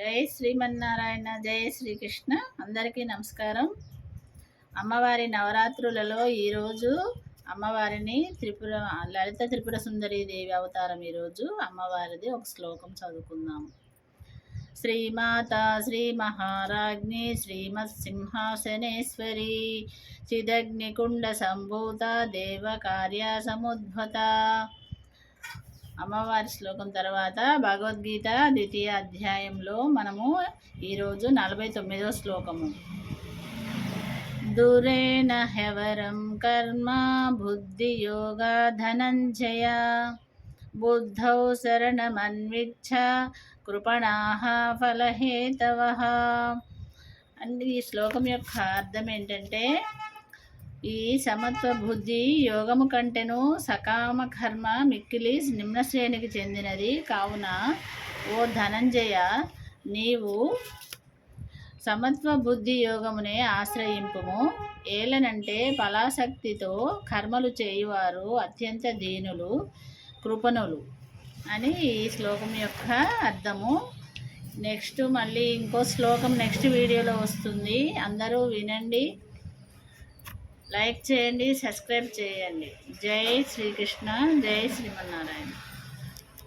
జై శ్రీమన్నారాయణ, జై శ్రీకృష్ణ. అందరికీ నమస్కారం. అమ్మవారి నవరాత్రులలో ఈరోజు అమ్మవారిని లలిత త్రిపుర సుందరీ దేవి అవతారం. ఈరోజు అమ్మవారిది ఒక శ్లోకం చదువుకుందాం. శ్రీమాత శ్రీ మహారాజ్ఞి శ్రీమత్ సింహాసనేశ్వరి చిదగ్నికుండ సంభూత దేవ కార్య సముద్భత. అమ్మవారి శ్లోకం తర్వాత భగవద్గీత ద్వితీయ అధ్యాయంలో మనము ఈరోజు 49వ శ్లోకము. దురేణ హ్యవరం కర్మ బుద్ధియోగ ధనంజయ బుద్ధౌ శరణమన్విచ్ఛ కృపణాః ఫలహేతవః. అండ్ ఈ శ్లోకం యొక్క అర్థం ఏంటంటే, ఈ సమత్వ బుద్ధి యోగము కంటెను సకామ కర్మ మిక్కిలి నిమ్న శ్రేణికి చెందినది. కావున ఓ ధనంజయ, నీవు సమత్వ బుద్ధి యోగమునే ఆశ్రయింపుము. ఏలనంటే ఫలాసక్తితో కర్మలు చేయువారు అత్యంత దీనులు, కృపణులు అని ఈ శ్లోకం యొక్క అర్థము. మళ్ళీ ఇంకో శ్లోకం నెక్స్ట్ వీడియోలో వస్తుంది. అందరూ వినండి, లైక్ చేయండి, సబ్స్క్రైబ్ చేయండి. జై శ్రీకృష్ణ, జై శ్రీమన్నారాయణ.